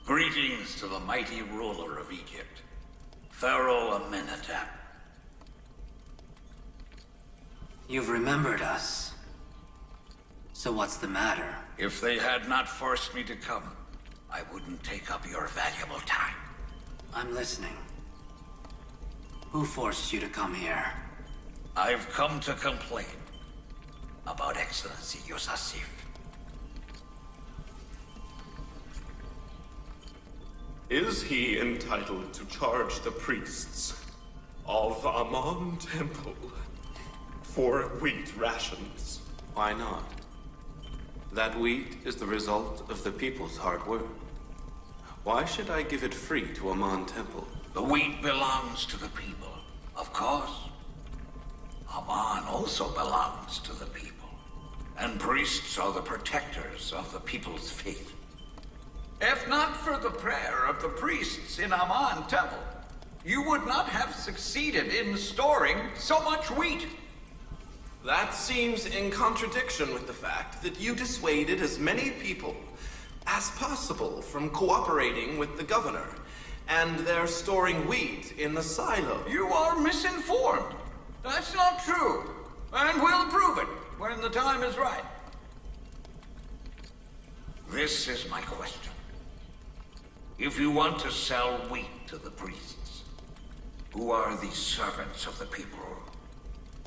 Greetings to the mighty ruler of Egypt, Pharaoh Amenhotep. You've remembered us. So what's the matter? If they had not forced me to come, I wouldn't take up your valuable time. I'm listening. Who forced you to come here? I've come to complain about Excellency Yousuf. Is he entitled to charge the priests of Amon Temple for wheat rations? Why not? That wheat is the result of the people's hard work. Why should I give it free to Amon Temple? The wheat belongs to the people, of course. Amon also belongs to the people, and priests are the protectors of the people's faith. If not for the prayer of the priests in Amon Temple, you would not have succeeded in storing so much wheat. That seems in contradiction with the fact that you dissuaded as many people as possible from cooperating with the governor, and they're storing wheat in the silo. You are misinformed. That's not true, and we'll prove it when the time is right. This is my question. If you want to sell wheat to the priests, who are the servants of the people,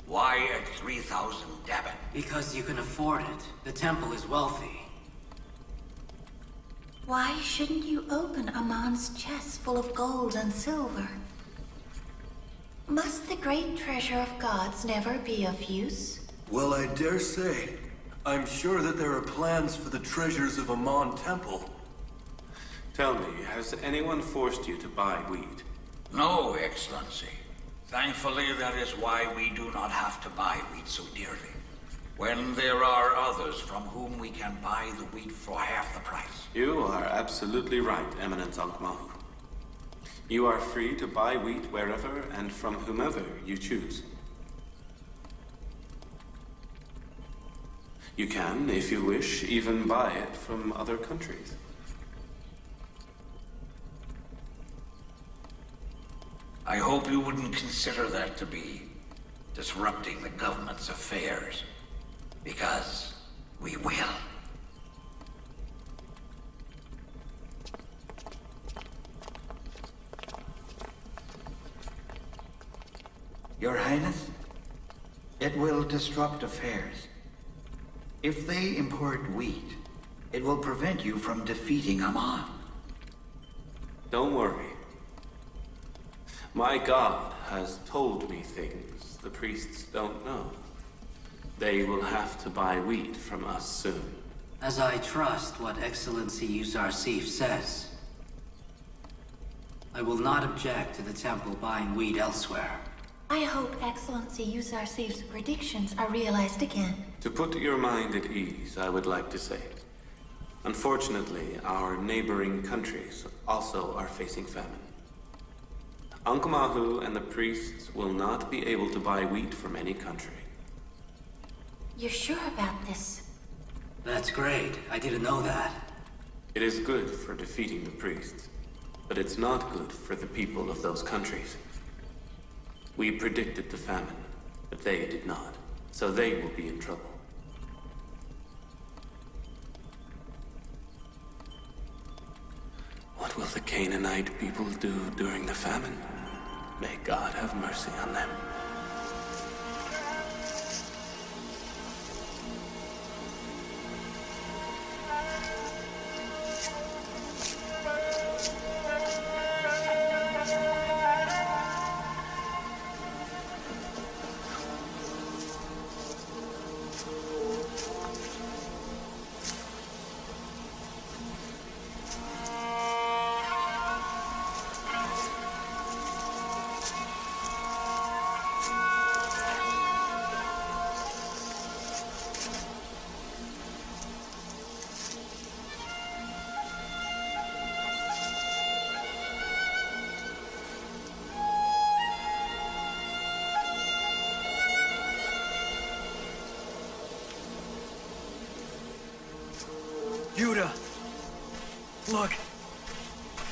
why at 3,000 Dabin? Because you can afford it. The temple is wealthy. Why shouldn't you open Amon's chest full of gold and silver? Must the great treasure of gods never be of use? Well, I dare say. I'm sure that there are plans for the treasures of Amon Temple. Tell me, has anyone forced you to buy wheat? No, Excellency. Thankfully, that is why we do not have to buy wheat so dearly. When there are others from whom we can buy the wheat for half the price. You are absolutely right, Eminence Ankh-Mahut. You are free to buy wheat wherever and from whomever you choose. You can, if you wish, even buy it from other countries. I hope you wouldn't consider that to be disrupting the government's affairs, because we will. Your Highness, it will disrupt affairs. If they import wheat, it will prevent you from defeating Amon. Don't worry. My God has told me things the priests don't know. They will have to buy wheat from us soon. As I trust what Excellency Yousuf says, I will not object to the temple buying wheat elsewhere. I hope Excellency Yousuf's predictions are realized again. To put your mind at ease, I would like to say, unfortunately, our neighboring countries also are facing famine. Ankh-Mahut and the priests will not be able to buy wheat from any country. You're sure about this? That's great. I didn't know that. It is good for defeating the priests, but it's not good for the people of those countries. We predicted the famine, but they did not, so they will be in trouble. What will the Canaanite people do during the famine? May God have mercy on them.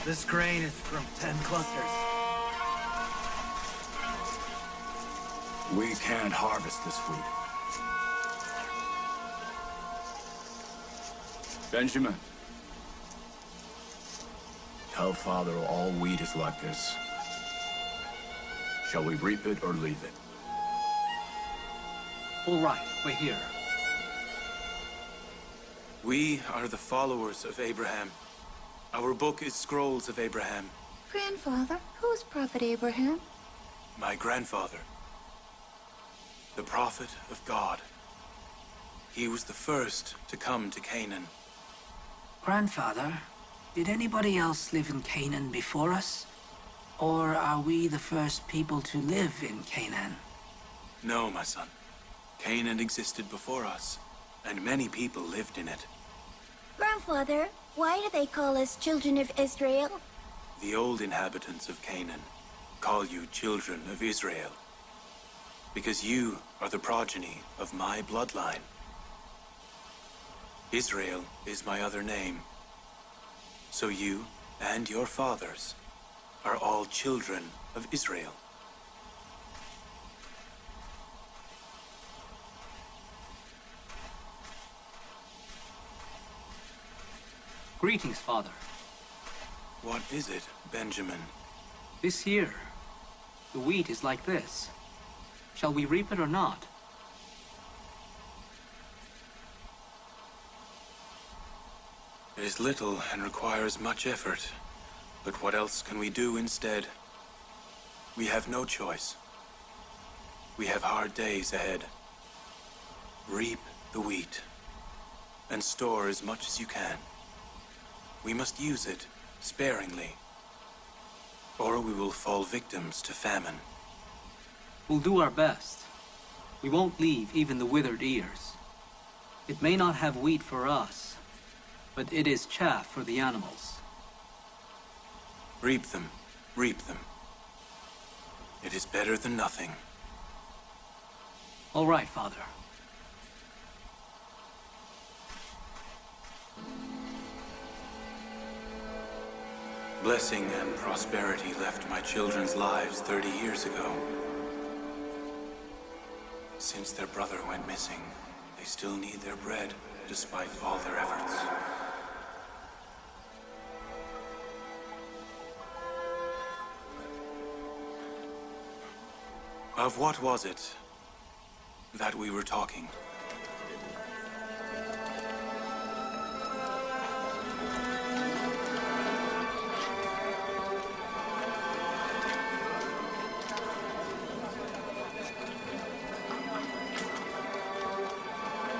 This grain is from 10 clusters. We can't harvest this wheat. Benjamin. Tell Father all wheat is like this. Shall we reap it or leave it? All right, we're here. We are the followers of Abraham. Our book is scrolls of Abraham. Grandfather, who's Prophet Abraham? My grandfather. The prophet of God. He was the first to come to Canaan. Grandfather, did anybody else live in Canaan before us? Or are we the first people to live in Canaan? No, my son. Canaan existed before us, and many people lived in it. Grandfather, why do they call us children of Israel? The old inhabitants of Canaan call you children of Israel, because you are the progeny of my bloodline. Israel is my other name. So you and your fathers are all children of Israel. Greetings, Father. What is it, Benjamin? This year, the wheat is like this. Shall we reap it or not? It is little and requires much effort. But what else can we do instead? We have no choice. We have hard days ahead. Reap the wheat, and store as much as you can. We must use it sparingly, or we will fall victims to famine. We'll do our best. We won't leave even the withered ears. It may not have wheat for us, but it is chaff for the animals. Reap them, reap them. It is better than nothing. All right, Father. Blessing and prosperity left my children's lives 30 years ago. Since their brother went missing, they still need their bread, despite all their efforts. Of what was it that we were talking?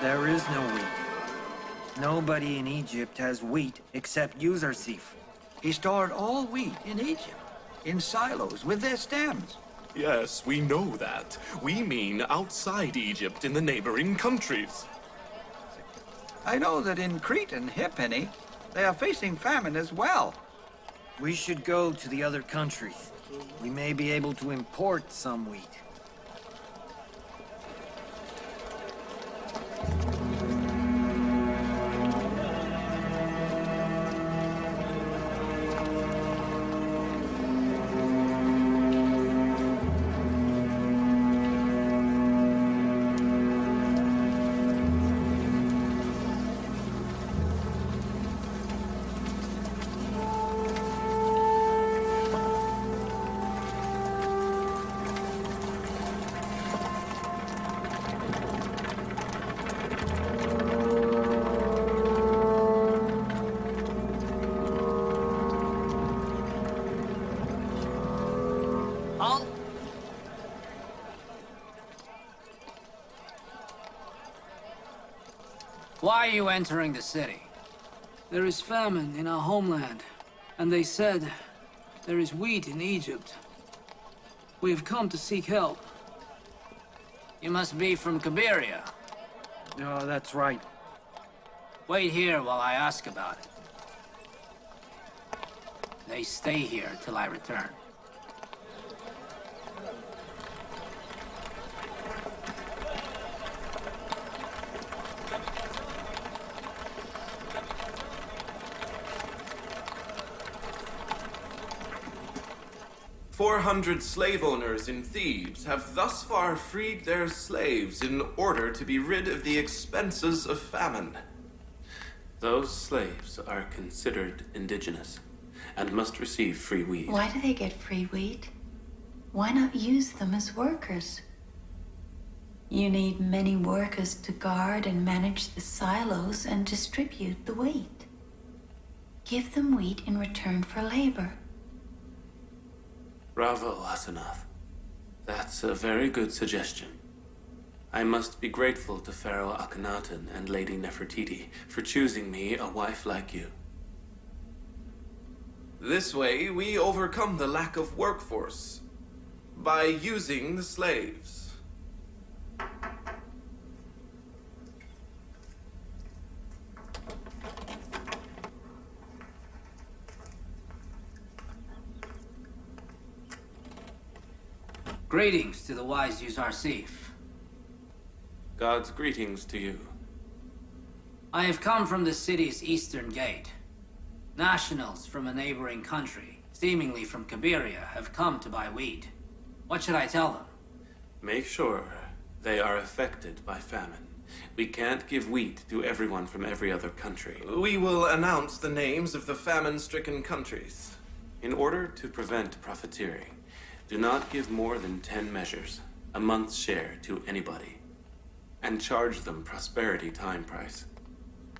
There is no wheat. Nobody in Egypt has wheat except Yousuf. He stored all wheat in Egypt, in silos with their stems. Yes, we know that. We mean outside Egypt in the neighboring countries. I know that in Crete and Hippany, they are facing famine as well. We should go to the other countries. We may be able to import some wheat. Why are you entering the city? There is famine in our homeland, and they said there is wheat in Egypt. We have come to seek help. You must be from Cabiria. Oh, that's right. Wait here while I ask about it. They stay here till I return. 400 slave owners in Thebes have thus far freed their slaves in order to be rid of the expenses of famine. Those slaves are considered indigenous and must receive free wheat. Why do they get free wheat? Why not use them as workers? You need many workers to guard and manage the silos and distribute the wheat. Give them wheat in return for labor. Bravo, Asenath. That's a very good suggestion. I must be grateful to Pharaoh Akhenaten and Lady Nefertiti for choosing me a wife like you. This way, we overcome the lack of workforce by using the slaves. Greetings to the wise Yousuf. God's greetings to you. I have come from the city's eastern gate. Nationals from a neighboring country, seemingly from Kabiria, have come to buy wheat. What should I tell them? Make sure they are affected by famine. We can't give wheat to everyone from every other country. We will announce the names of the famine-stricken countries. In order to prevent profiteering, do not give more than 10 measures, a month's share, to anybody. And charge them prosperity time price.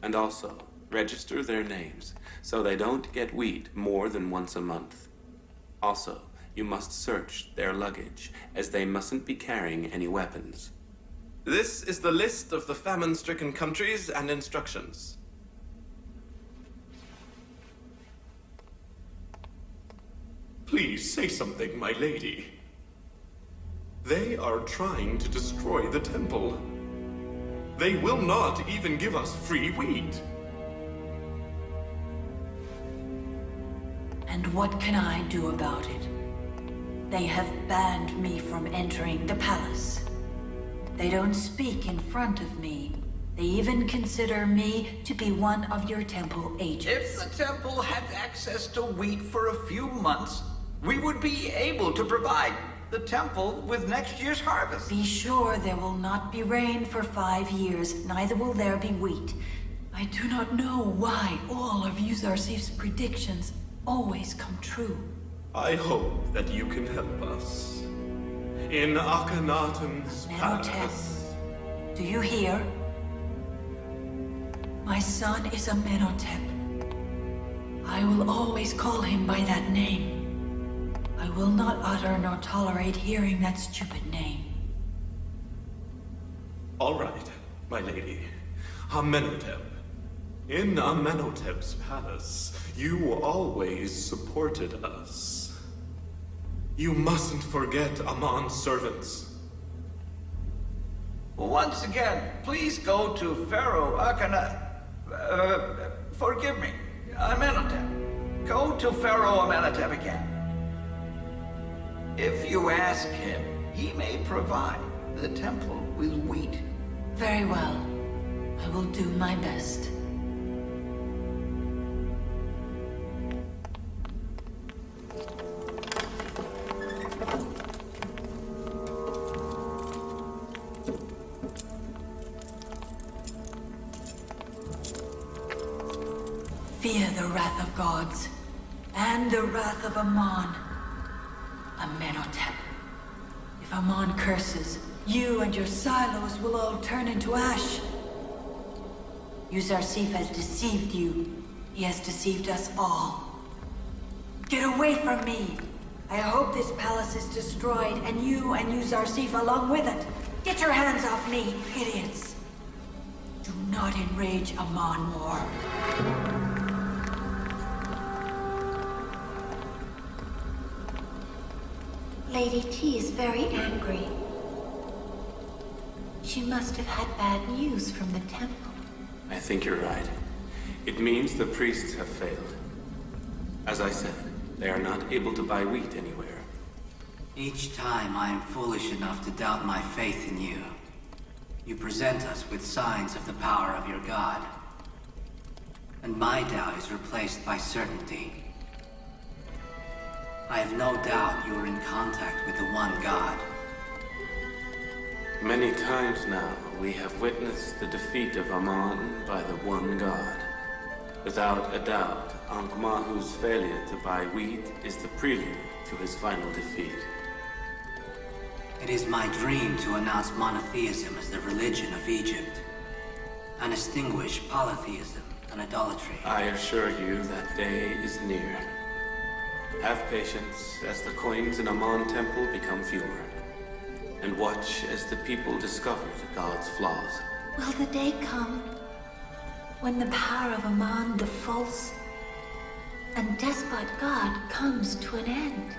And also, register their names, so they don't get wheat more than once a month. Also, you must search their luggage, as they mustn't be carrying any weapons. This is the list of the famine-stricken countries and instructions. Please say something, my lady. They are trying to destroy the temple. They will not even give us free wheat. And what can I do about it? They have banned me from entering the palace. They don't speak in front of me. They even consider me to be one of your temple agents. If the temple had access to wheat for a few months, we would be able to provide the temple with next year's harvest. Be sure there will not be rain for 5 years, neither will there be wheat. I do not know why all of Yuzarsif's predictions always come true. I hope that you can help us. In Akhenaten's palace. Do you hear? My son is a Menotep. I will always call him by that name. I will not utter nor tolerate hearing that stupid name. All right, my lady. Amenhotep. In Amenhotep's palace, you always supported us. You mustn't forget Amon's servants. Once again, please go to Pharaoh Akhenaten. Forgive me, Amenhotep. Go to Pharaoh Amenhotep again. If you ask him, he may provide the temple with wheat. Very well. I will do my best. Fear the wrath of gods, and the wrath of Amon. Amenhotep. If Amon curses, you and your silos will all turn into ash. Yuzarsif has deceived you. He has deceived us all. Get away from me! I hope this palace is destroyed, and you and Yuzarsif along with it. Get your hands off me, idiots! Do not enrage Amon more. Lady T is very angry. She must have had bad news from the temple. I think you're right. It means the priests have failed. As I said, they are not able to buy wheat anywhere. Each time I am foolish enough to doubt my faith in you, you present us with signs of the power of your god. And my doubt is replaced by certainty. I have no doubt you are in contact with the one God. Many times now, we have witnessed the defeat of Aman by the one God. Without a doubt, Ankh-Mahu's failure to buy wheat is the prelude to his final defeat. It is my dream to announce monotheism as the religion of Egypt, and extinguish polytheism and idolatry. I assure you that day is near. Have patience as the coins in Aman Temple become fewer, and watch as the people discover the god's flaws. Will the day come when the power of Aman, the false and despot god, comes to an end?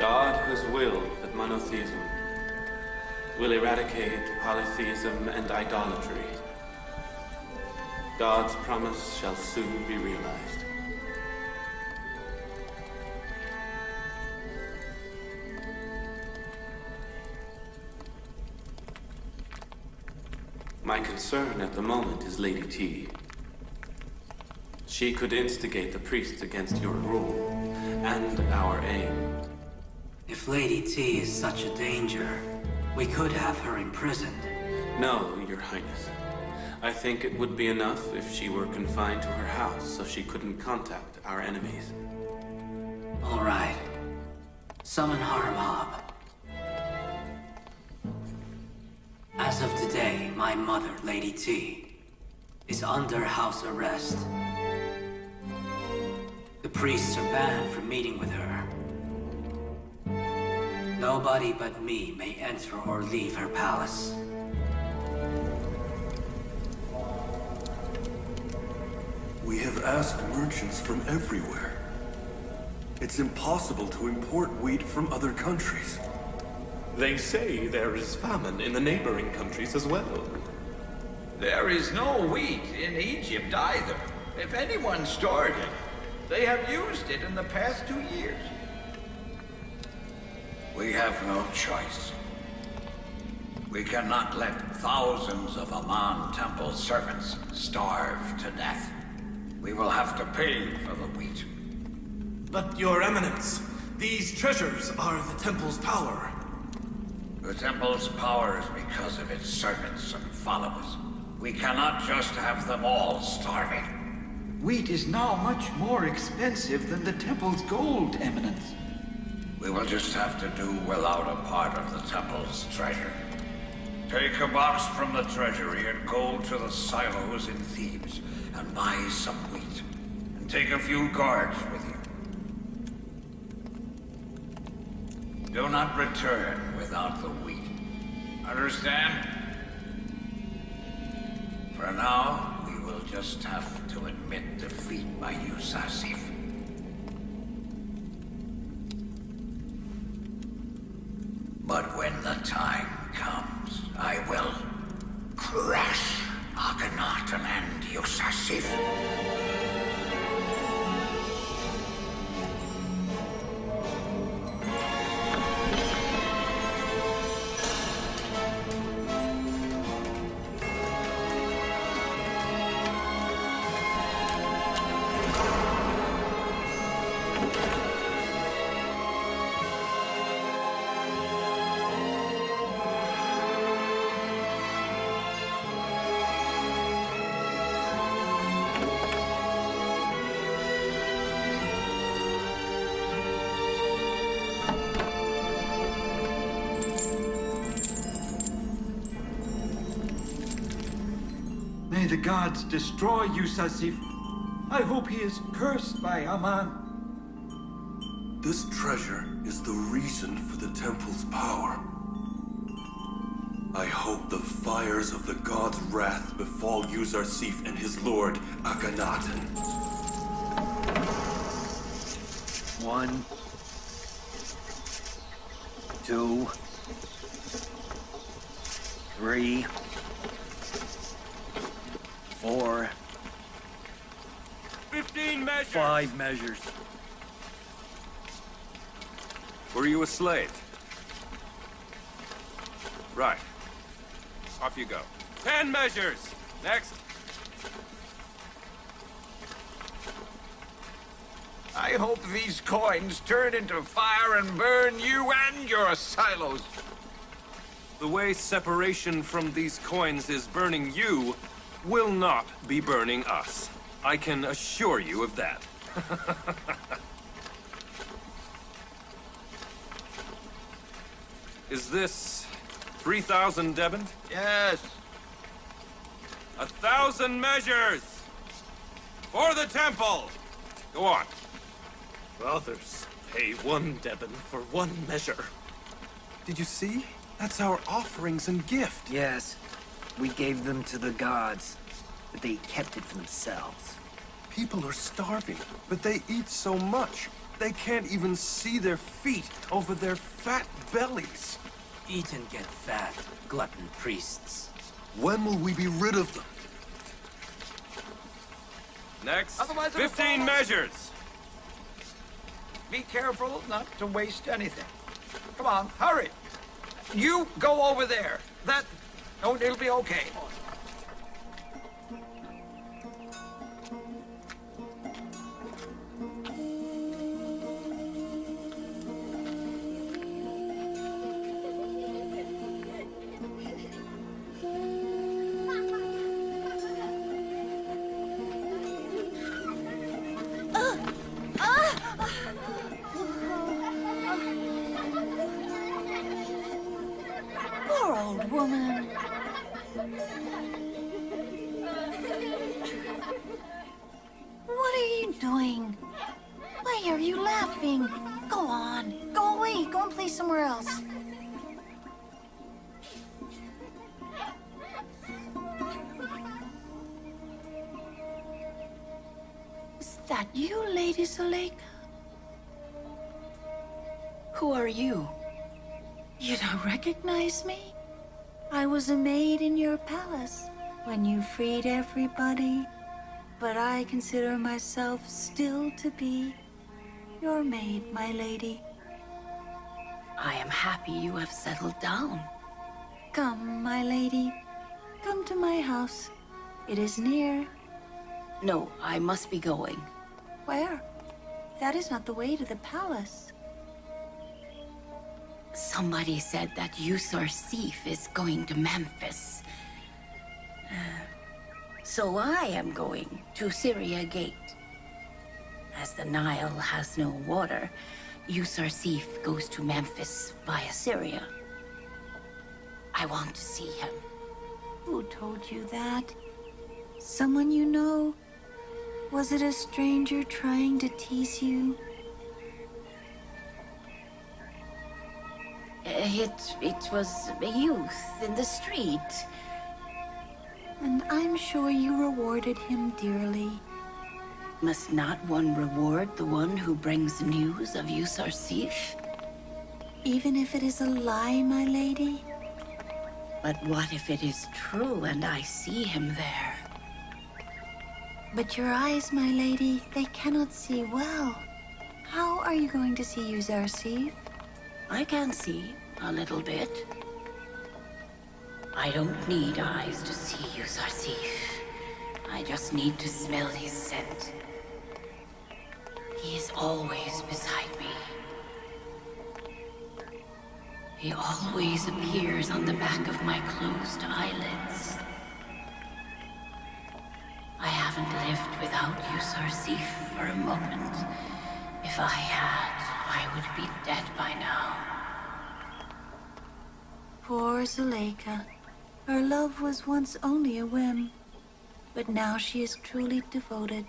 God has willed that monotheism will eradicate polytheism and idolatry. God's promise shall soon be realized. My concern at the moment is Lady T. She could instigate the priests against your rule and our aim. If Lady T is such a danger, we could have her imprisoned. No, Your Highness. I think it would be enough if she were confined to her house so she couldn't contact our enemies. All right. Summon Harmob. As of today, my mother, Lady T, is under house arrest. The priests are banned from meeting with her. Nobody but me may enter or leave her palace. We have asked merchants from everywhere. It's impossible to import wheat from other countries. They say there is famine in the neighboring countries as well. There is no wheat in Egypt either. If anyone stored it, they have used it in the past 2 years. We have no choice. We cannot let thousands of Aman Temple servants starve to death. We will have to pay for the wheat. But, Your Eminence, these treasures are the temple's power. The temple's power is because of its servants and followers. We cannot just have them all starving. Wheat is now much more expensive than the temple's gold, Eminence. We will just have to do without a part of the temple's treasure. Take a box from the treasury and go to the silos in Thebes and buy some wheat. And take a few guards with you. Do not return without the wheat. Understand? For now, we will just have to admit defeat by you, Yousuf. But when the time comes, I will crush Akhenaten and Yousuf. May the gods destroy Yousuf. I hope he is cursed by Aman. This treasure is the reason for the temple's power. I hope the fires of the god's wrath befall Yousuf and his lord, Akhenaten. 1, 2, 3, 4, 15 measures! 5 measures. Were you a slave? Right. Off you go. 10 measures! Next. I hope these coins turn into fire and burn you and your silos. The way separation from these coins is burning you will not be burning us. I can assure you of that. Is this 3,000 Debon? Yes. 1,000 measures! For the temple! Go on. Brothers, pay 1 Debon for 1 measure. Did you see? That's our offerings and gift. Yes, we gave them to the gods, but they kept it for themselves. People are starving, but they eat so much. They can't even see their feet over their fat bellies. Eat and get fat, glutton priests. When will we be rid of them? Next, Otherwise it'll 15 fall. measures. Be careful not to waste anything. Come on, hurry. You go over there. Oh, it'll be okay. Poor old woman. What are you doing? Why are you laughing? Go on. Go away. Go and play somewhere else. Is that you, Lady Zuleika? Who are you? You don't recognize me? I was a maid in your palace when you freed everybody. But I consider myself still to be your maid, my lady. I am happy you have settled down. Come, my lady. Come to my house. It is near. No, I must be going. Where? That is not the way to the palace. Somebody said that Yousuf is going to Memphis. So I am going to Syria Gate. As the Nile has no water, Yousuf goes to Memphis via Syria. I want to see him. Who told you that? Someone you know? Was it a stranger trying to tease you? It was a youth in the street. And I'm sure you rewarded him dearly. Must not one reward the one who brings news of Yousuf? Even if it is a lie, my lady? But what if it is true and I see him there? But your eyes, my lady, they cannot see well. How are you going to see Yousuf? I can see a little bit. I don't need eyes to see Yousuf. I just need to smell his scent. He is always beside me. He always appears on the back of my closed eyelids. I haven't lived without Yousuf for a moment. If I had, I would be dead by now. Poor Zuleika. Her love was once only a whim, but now she is truly devoted.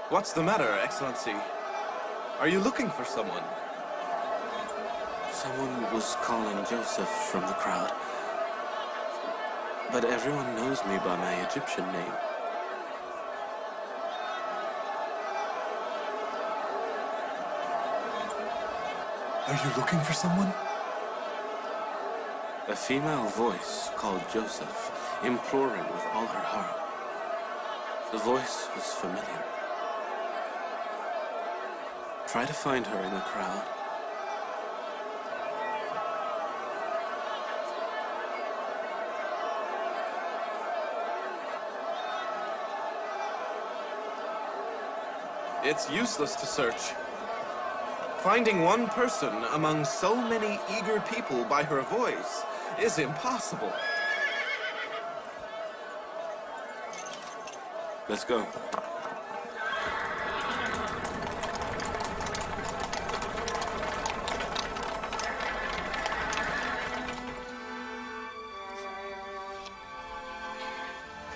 What's the matter, Excellency? Are you looking for someone? Someone was calling Yousuf from the crowd. But everyone knows me by my Egyptian name. Are you looking for someone? A female voice called Yousuf, imploring with all her heart. The voice was familiar. Try to find her in the crowd. It's useless to search. Finding one person among so many eager people by her voice is impossible. Let's go.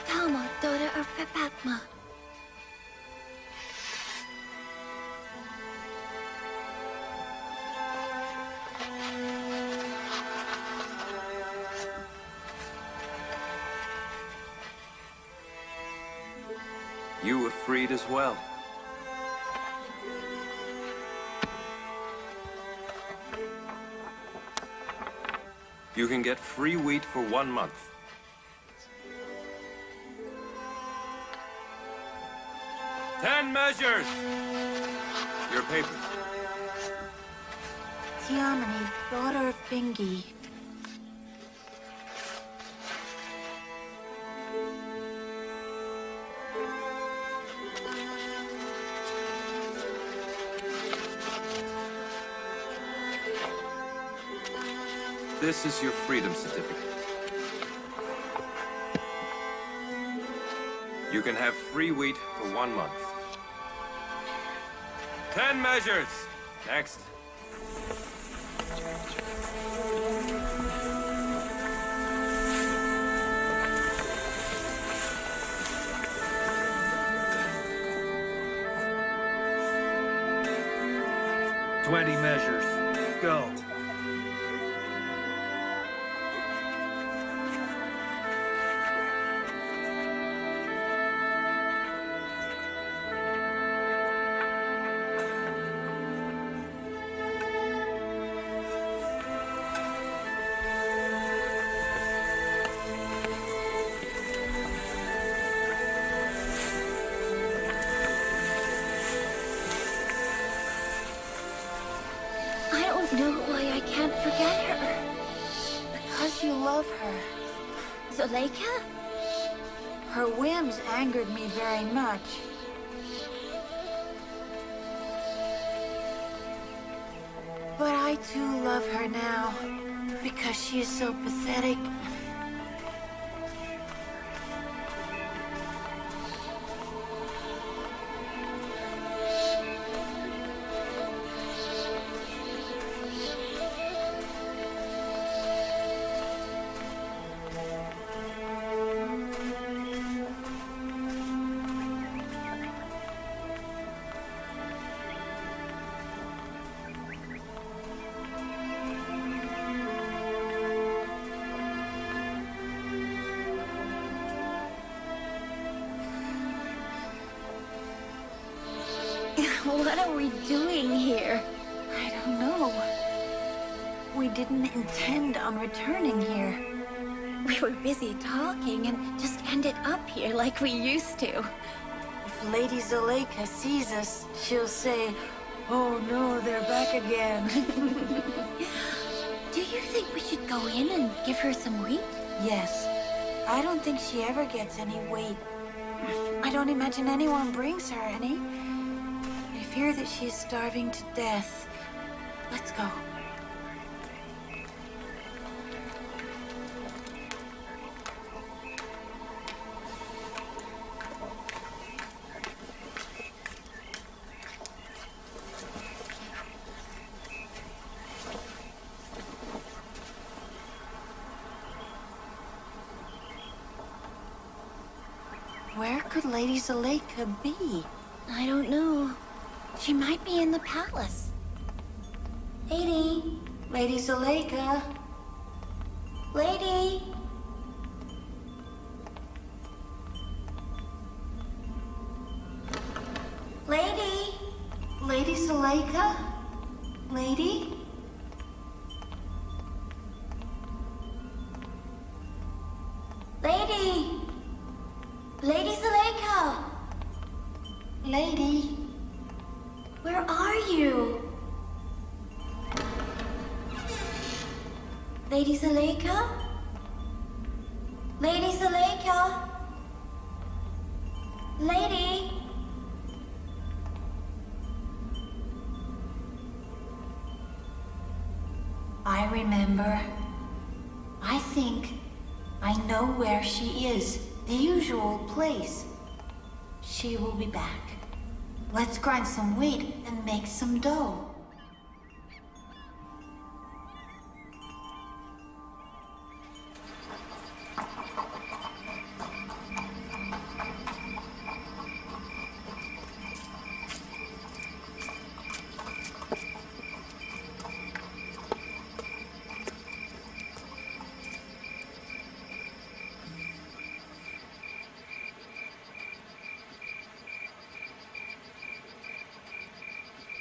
Tama, daughter of Pepatma. You were freed as well. You can get free wheat for 1 month. Ten measures! Your papers. Tiamani, daughter of Bingi. This is your freedom certificate. You can have free wheat for 1 month. 10 measures! Next. "20 measures. Go." I don't know why I can't forget her. Because you love her. Zuleika? Her whims angered me very much. But I too love her now, because she is so pathetic. What are we doing here? I don't know. We didn't intend on returning here. We were busy talking and just ended up here like we used to. If Lady Zuleika sees us, she'll say, "Oh no, they're back again." Do you think we should go in and give her some wheat? Yes. I don't think she ever gets any wheat. I don't imagine anyone brings her any. I fear that she is starving to death. Let's go. Where could Lady Zuleika be? I don't know. She might be in the palace. Lady. Lady Zuleika. Lady. Lady. Lady Zuleika. Lady. Lady. Lady Zuleika. Lady. Where are you? Lady Zuleika? Lady Zuleika? Lady? I remember. I think I know where she is. The usual place. She will be back. Let's grind some wheat and make some dough.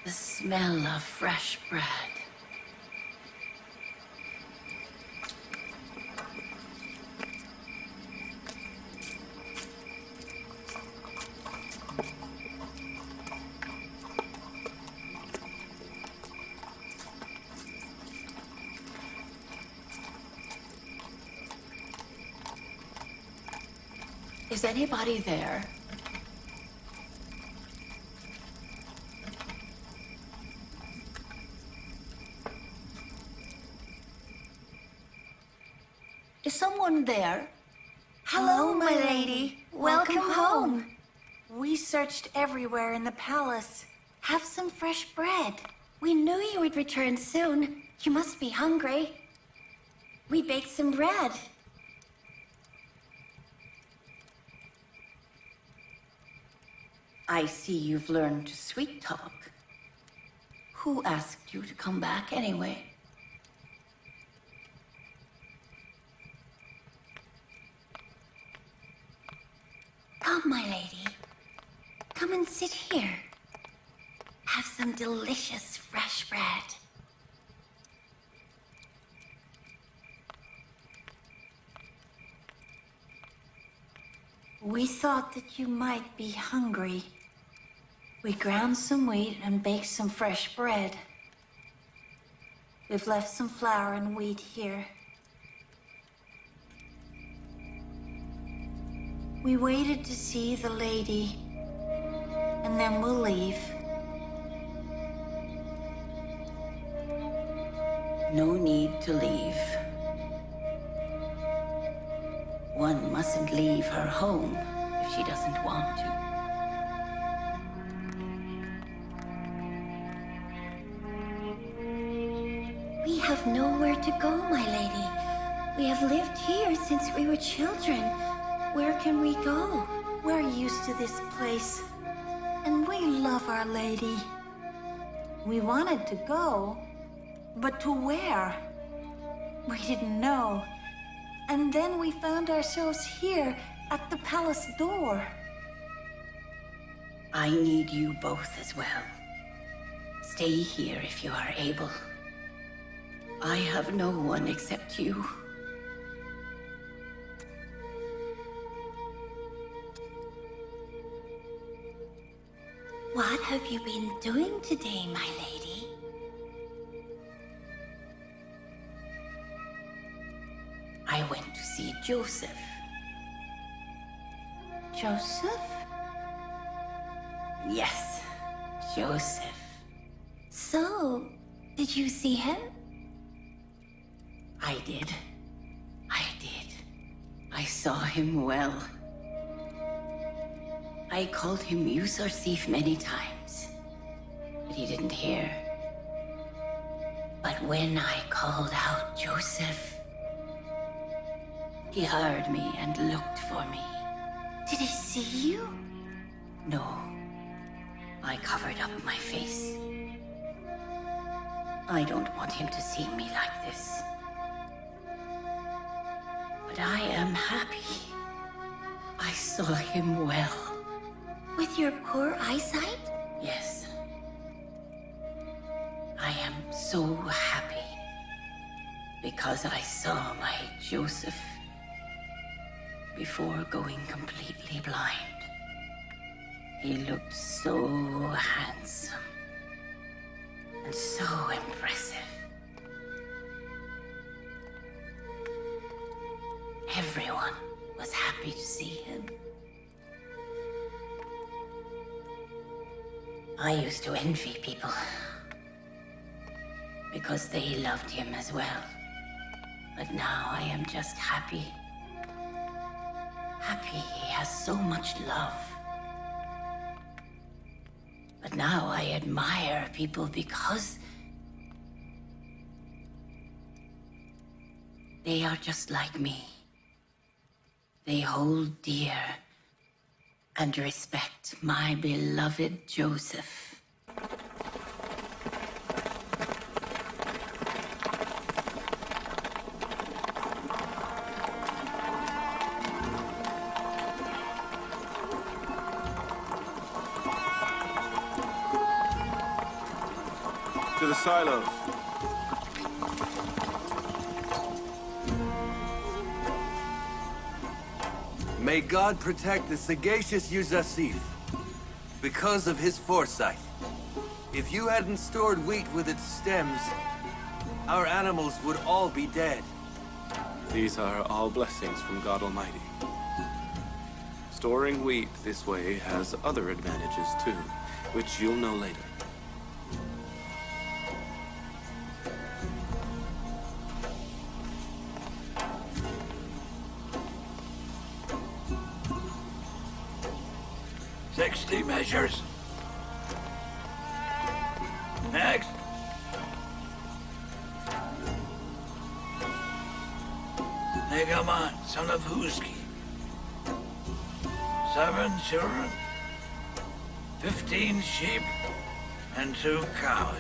The smell of fresh bread. Is anybody there? Is someone there? Hello, my lady. Welcome home. We searched everywhere in the palace. Have some fresh bread. We knew you would return soon. You must be hungry. We baked some bread. I see you've learned to sweet talk. Who asked you to come back anyway? Come, my lady. Come and sit here. Have some delicious fresh bread. We thought that you might be hungry. We ground some wheat and baked some fresh bread. We've left some flour and wheat here. We waited to see the lady, and then we'll leave. No need to leave. One mustn't leave her home if she doesn't want to. We have nowhere to go, my lady. We have lived here since we were children. Where can we go? We're used to this place, and we love Our Lady. We wanted to go, but to where? We didn't know. And then we found ourselves here at the palace door. I need you both as well. Stay here if you are able. I have no one except you. What have you been doing today, my lady? I went to see Yousuf. Yousuf? Yes, Yousuf. So, did you see him? I did. I saw him well. I called him Yousuf many times, but he didn't hear. But when I called out Yousuf, he heard me and looked for me. Did he see you? No. I covered up my face. I don't want him to see me like this. But I am happy. I saw him well. With your poor eyesight? Yes. I am so happy. Because I saw my Yousuf before going completely blind. He looked so handsome and so impressive. Everyone was happy to see him. I used to envy people because they loved him as well. But now I am just happy. Happy he has so much love. But now I admire people because they are just like me. They hold dear and respect my beloved Yousuf. To the silos. May God protect the sagacious Yousuf. Because of his foresight. If you hadn't stored wheat with its stems, our animals would all be dead. These are all blessings from God Almighty. Storing wheat this way has other advantages too, which you'll know later. Measures. Next. Negaman, son of Huzki. 7 children, 15 sheep, and 2 cows.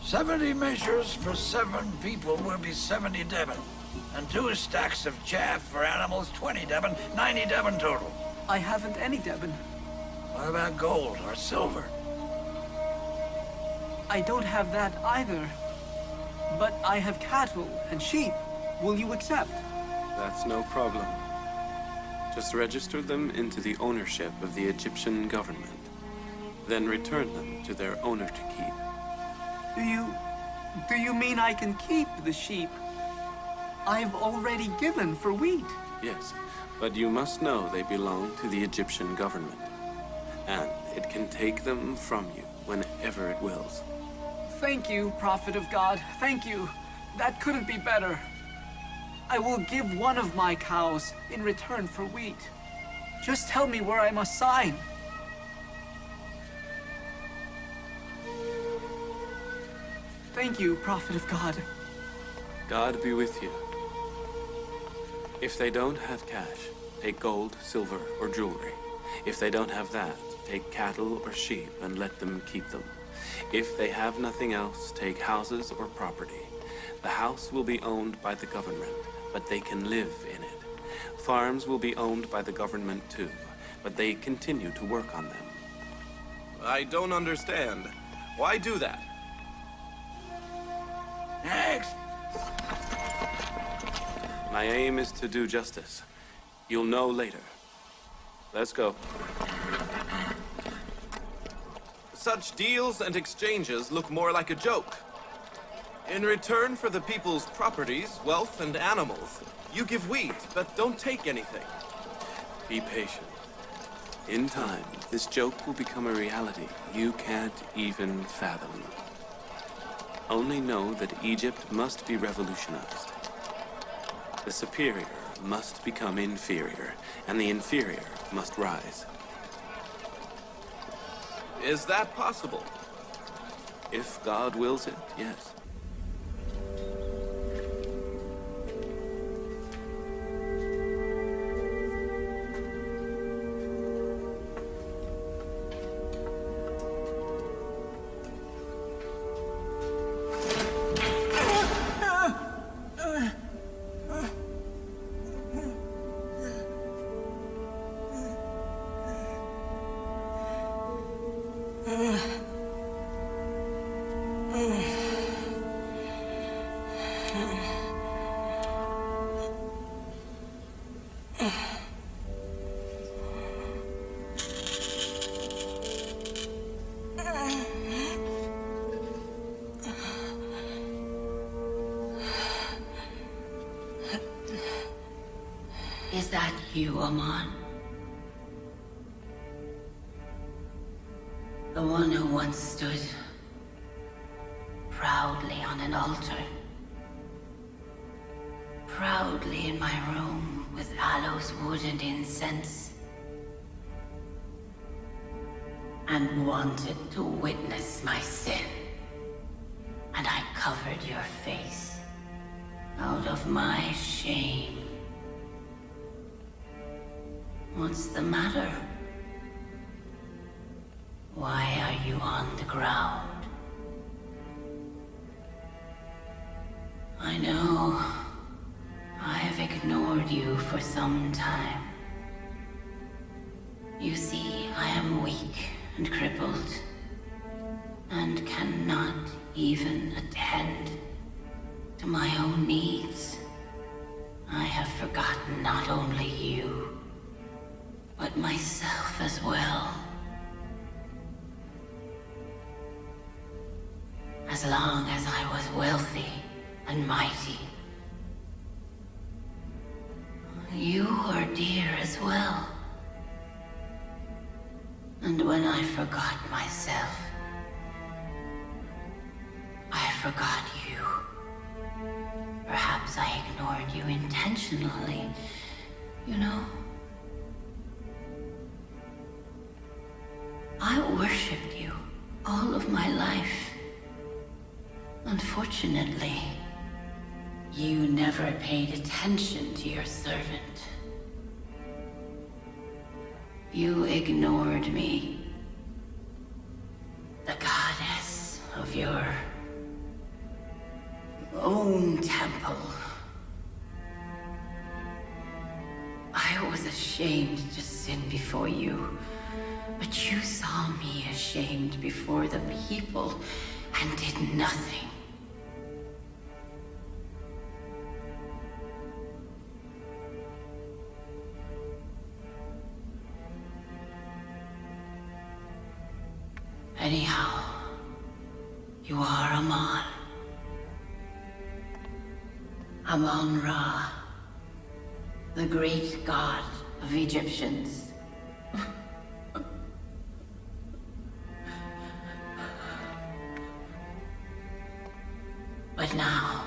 70 measures for 7 people will be 70 Devon, and 2 stacks of chaff for animals, 20 Devon, 90 Devon total. I haven't any Devon. What about gold or silver? I don't have that either. But I have cattle and sheep. Will you accept? That's no problem. Just register them into the ownership of the Egyptian government. Then return them to their owner to keep. Do you mean I can keep the sheep? I've already given for wheat. Yes, but you must know they belong to the Egyptian government. And it can take them from you whenever it wills. Thank you, Prophet of God. Thank you. That couldn't be better. I will give one of my cows in return for wheat. Just tell me where I must sign. Thank you, Prophet of God. God be with you. If they don't have cash, take gold, silver, or jewelry. If they don't have that, take cattle or sheep and let them keep them. If they have nothing else, take houses or property. The house will be owned by the government, but they can live in it. Farms will be owned by the government too, but they continue to work on them. I don't understand. Why do that? Next. My aim is to do justice. You'll know later. Let's go. Such deals and exchanges look more like a joke. In return for the people's properties, wealth, and animals, you give wheat, but don't take anything. Be patient. In time, this joke will become a reality you can't even fathom. Only know that Egypt must be revolutionized. The superior must become inferior, and the inferior must rise. Is that possible? If God wills it, yes. Is that you, Amon? The one who once stood proudly on an altar. Proudly in my room with aloes wood and incense. And wanted to witness my sin. And I covered your face out of my shame. What's the matter? Why are you on the ground? I know I have ignored you for some time. You see, I am weak and crippled, and cannot even attend to my own needs. I have forgotten not only you, but myself as well. As long as I was wealthy and mighty, you were dear as well. And when I forgot myself, I forgot you. Perhaps I ignored you intentionally, you know? I worshipped you all of my life. Unfortunately, you never paid attention to your servant. You ignored me, the goddess of your own temple. I was ashamed to sin before you, but you saw me ashamed before the people and did nothing. Anyhow, you are Amon. Amon-Ra, the great god of Egyptians. But now,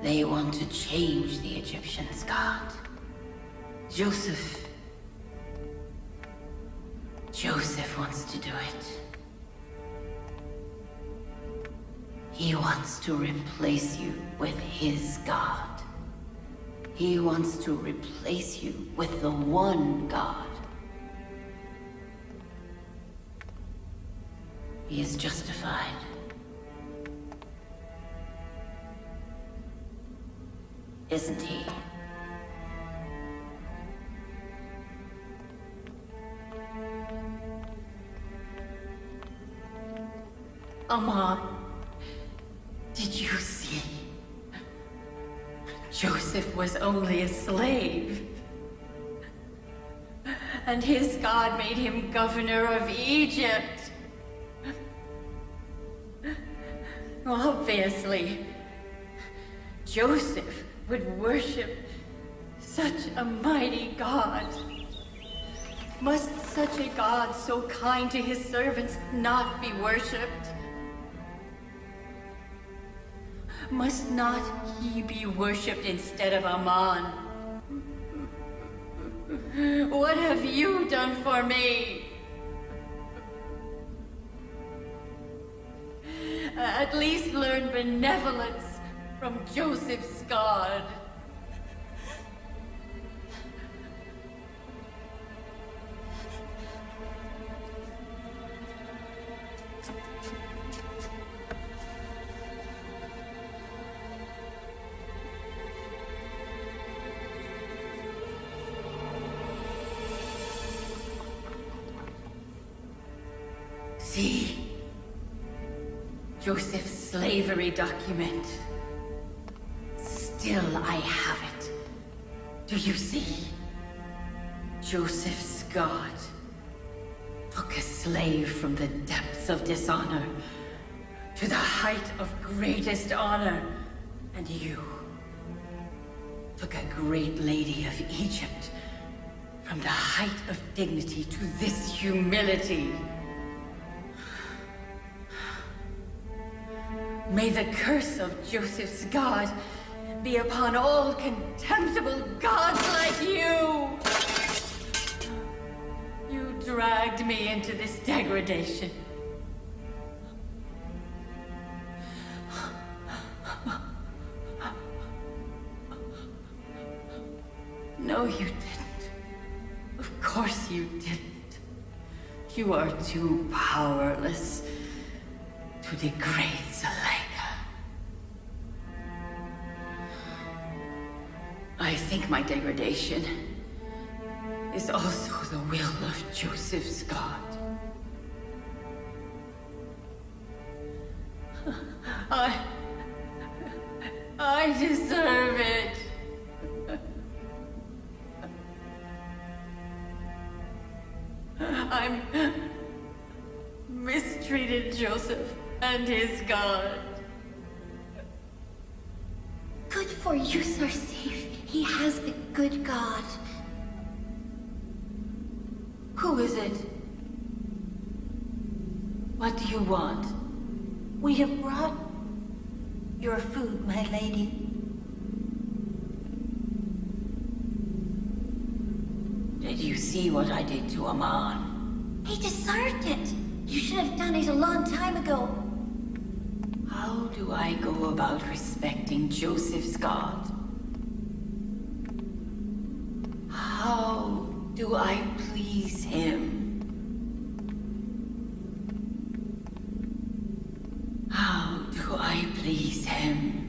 they want to change the Egyptians' god. Yousuf wants to do it. He wants to replace you with his god. He wants to replace you with the one god. He is justified. Isn't he? Amon, did you see? Yousuf was only a slave. And his god made him governor of Egypt. Obviously, Yousuf would worship such a mighty god. Must such a god so kind to his servants not be worshipped? Must not he be worshipped instead of Amon? What have you done for me? At least learn benevolence from Yousuf's god. See? Yousuf's slavery document. Still, I have it. Do you see? Joseph's God took a slave from the depths of dishonor to the height of greatest honor, and you took a great lady of Egypt from the height of dignity to this humility. May the curse of Joseph's God be upon all contemptible gods like you! You dragged me into this degradation. No, you didn't. Of course you didn't. You are too powerless to degrade Zuleika. I think my degradation is also the will of Joseph's God. I deserve it. I'm mistreated Joseph and his God. Good for you, Sarsif. He has a good God. Who is it? What do you want? We have brought your food, my lady. Did you see what I did to Aman? He deserved it. You should have done it a long time ago. How do I go about respecting Joseph's God? How do I please him? How do I please him?